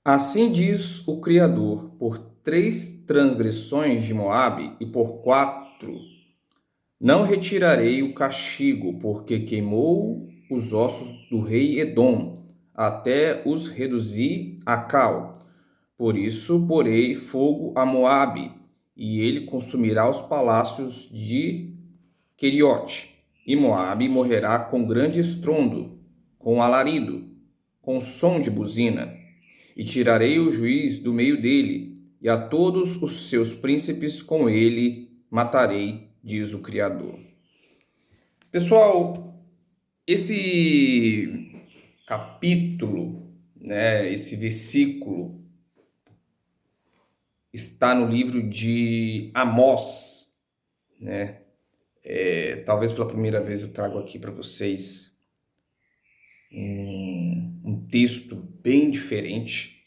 Assim diz o Criador: por 3 transgressões de Moabe e por 4 não retirarei o castigo, porque queimou os ossos do rei Edom, até os reduzir a cal. Por isso porei fogo a Moabe, e ele consumirá os palácios de Queriote. E Moabe morrerá com grande estrondo, com alarido, com som de buzina. E tirarei o juiz do meio dele, e a todos os seus príncipes com ele matarei, diz o Criador. Pessoal, esse capítulo, né, esse versículo está no livro de Amós, né? Talvez pela primeira vez eu trago aqui para vocês um texto bem diferente,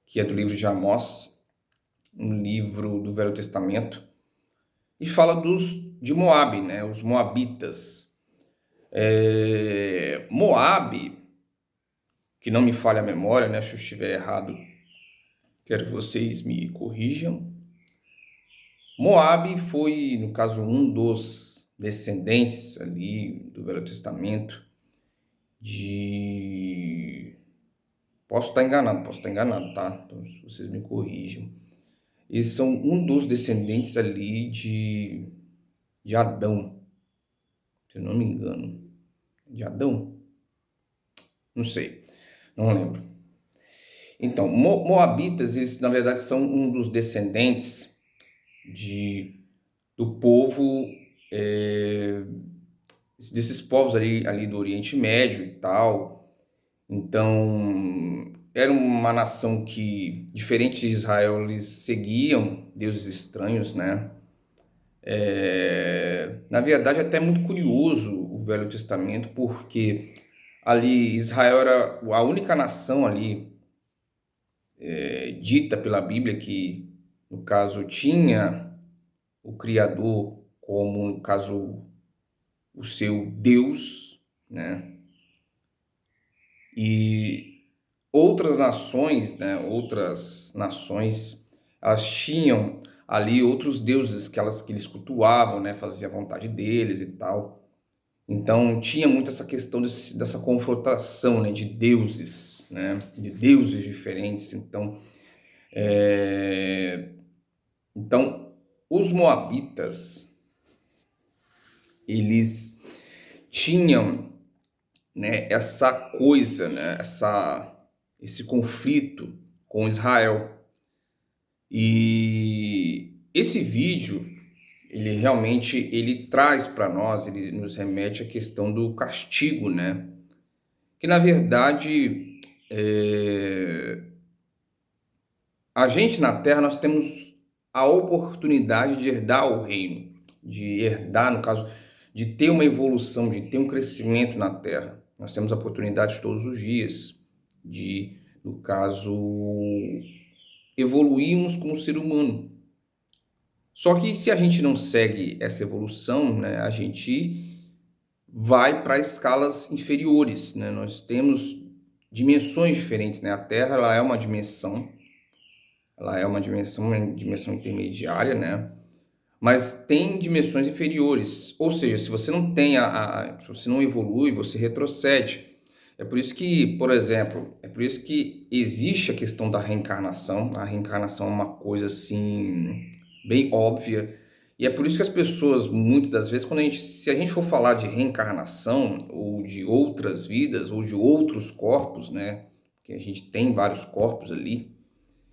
que é do livro de Amós, um livro do Velho Testamento, e fala de Moabe, né? Os Moabitas. Moabe, que não me falha a memória, né? Se eu estiver errado, quero que vocês me corrijam. Moabe foi, no caso, um dos descendentes ali do Velho Testamento de... Posso estar enganado, tá? Então, vocês me corrijam. Eles são um dos descendentes ali de Adão, se eu não me engano. De Adão? Não sei, não lembro. Então, Moabitas, eles na verdade são um dos descendentes do povo, é, desses povos ali do Oriente Médio e tal. Então, era uma nação que, diferente de Israel, eles seguiam deuses estranhos, né? Na verdade, é até muito curioso o Velho Testamento, porque ali Israel era a única nação ali dita pela Bíblia que, no caso, tinha o Criador como, no caso, o seu Deus, né? E outras nações, elas tinham ali outros deuses que eles cultuavam, né? Fazia a vontade deles e tal. Então tinha muito essa questão dessa confrontação, né? De deuses, né? De deuses diferentes. Então os moabitas, eles tinham, né? Essa coisa, né? Esse conflito com Israel. E esse vídeo, ele realmente ele traz para nós, ele nos remete à questão do castigo, né? Que na verdade a gente na Terra nós temos a oportunidade de herdar o reino, de herdar, no caso, de ter uma evolução, de ter um crescimento na Terra. Nós temos a oportunidade todos os dias de, no caso, evoluirmos como ser humano. Só que se a gente não segue essa evolução, né, a gente vai para escalas inferiores, né? Nós temos dimensões diferentes, né? A Terra ela é uma dimensão intermediária, né? Mas tem dimensões inferiores. Ou seja, se você não tem se você não evolui, você retrocede. É por isso que, por exemplo, é por isso que existe a questão da reencarnação. A reencarnação é uma coisa assim bem óbvia. E é por isso que as pessoas, muitas das vezes, se a gente for falar de reencarnação ou de outras vidas ou de outros corpos, né? Que a gente tem vários corpos ali,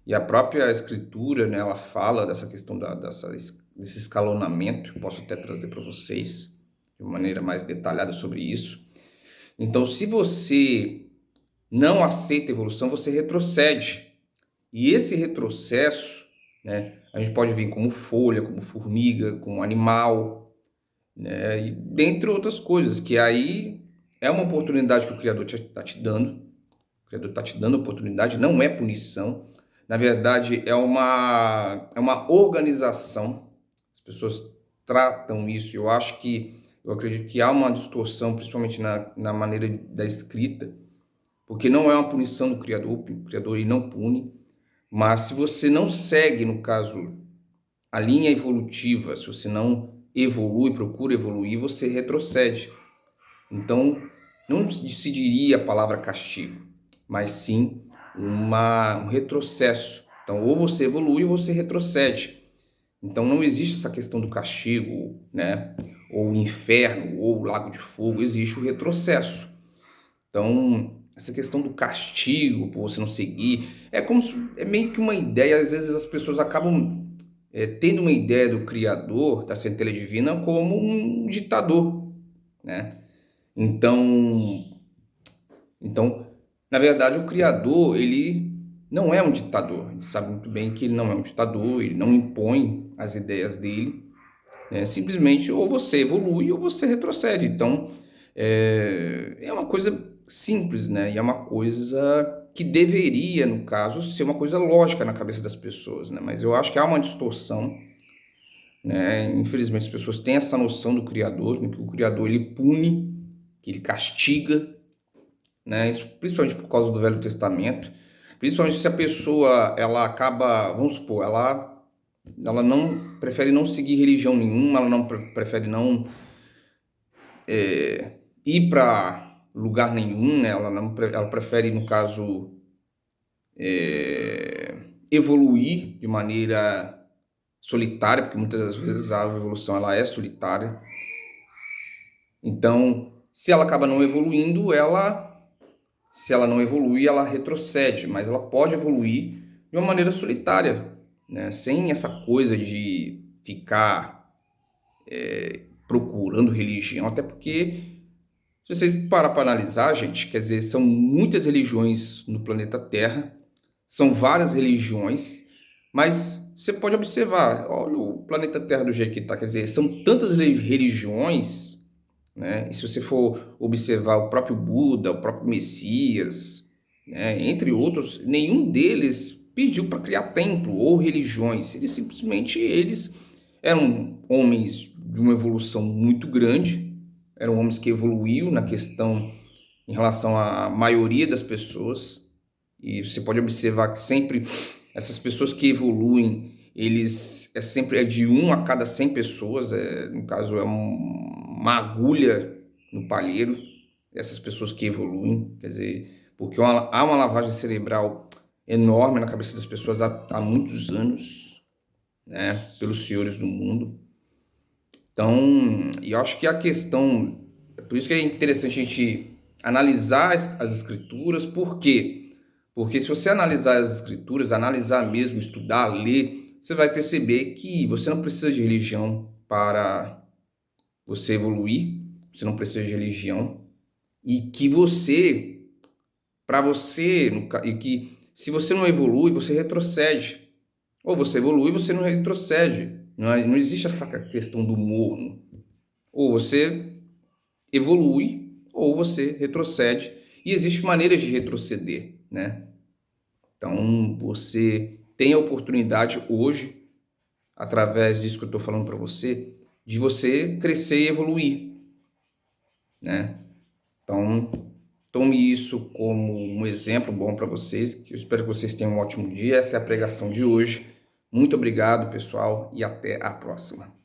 e a própria escritura, né, ela fala dessa questão desse escalonamento. Eu posso até trazer para vocês de uma maneira mais detalhada sobre isso. Então, se você não aceita a evolução, você retrocede. E esse retrocesso, né, a gente pode vir como folha, como formiga, como animal, né, e dentre outras coisas, que aí é uma oportunidade que o Criador está te dando. O Criador está te dando oportunidade, não é punição. Na verdade, é uma organização. As pessoas tratam isso. Eu acredito que há uma distorção, principalmente na maneira da escrita, porque não é uma punição do Criador, o Criador ele não pune, mas se você não segue, no caso, a linha evolutiva, se você não evolui, procura evoluir, você retrocede. Então, não se diria a palavra castigo, mas sim um retrocesso. Então, ou você evolui ou você retrocede. Então, não existe essa questão do castigo, né? Ou o inferno, ou o lago de fogo, existe o retrocesso. Então, essa questão do castigo por você não seguir, é meio que uma ideia, às vezes as pessoas acabam tendo uma ideia do Criador, da centelha divina, como um ditador, né? Então, então, na verdade, o Criador, ele não é um ditador. A gente sabe muito bem que ele não é um ditador, ele não impõe as ideias dele, né? Simplesmente ou você evolui ou você retrocede. Então, é uma coisa simples, né? E é uma coisa que deveria, no caso, ser uma coisa lógica na cabeça das pessoas, né? Mas eu acho que há uma distorção, né? Infelizmente, as pessoas têm essa noção do Criador, né? Que o Criador ele pune, que ele castiga, né? Isso, principalmente por causa do Velho Testamento. Principalmente se a pessoa ela acaba, vamos supor, ela não prefere não seguir religião nenhuma, ela não prefere não ir para lugar nenhum, né? Ela prefere, no caso, evoluir de maneira solitária, porque muitas das vezes a evolução ela é solitária. Então, se ela acaba não evoluindo, se ela não evolui, ela retrocede, mas ela pode evoluir de uma maneira solitária, né? Sem essa coisa de ficar procurando religião, até porque se você parar para analisar, gente, quer dizer, são muitas religiões no planeta Terra, são várias religiões, mas você pode observar, olha o planeta Terra do jeito que está, quer dizer, são tantas religiões, né? E se você for observar o próprio Buda, o próprio Messias, né? Entre outros, nenhum deles pediu para criar templo ou religiões, eles eram homens de uma evolução muito grande, eram homens que evoluíram na questão em relação à maioria das pessoas. E você pode observar que sempre essas pessoas que evoluem, eles sempre de 1 a cada 100 pessoas, no caso uma agulha no palheiro, essas pessoas que evoluem, quer dizer, porque há uma lavagem cerebral enorme na cabeça das pessoas há muitos anos, né, pelos senhores do mundo. Então, eu acho que a questão, é por isso que é interessante a gente analisar as escrituras, por quê? Porque se você analisar as escrituras, analisar mesmo, estudar, ler, você vai perceber que você não precisa de religião para você evoluir, você não precisa de religião, e que para você, e que se você não evolui, você retrocede. Ou você evolui, você não retrocede. Não existe essa questão do morno. Ou você evolui, ou você retrocede. E existem maneiras de retroceder, né? Então, você tem a oportunidade hoje, através disso que eu estou falando para você, de você crescer e evoluir, né? Então, tome isso como um exemplo bom para vocês, que eu espero que vocês tenham um ótimo dia. Essa é a pregação de hoje. Muito obrigado, pessoal, e até a próxima.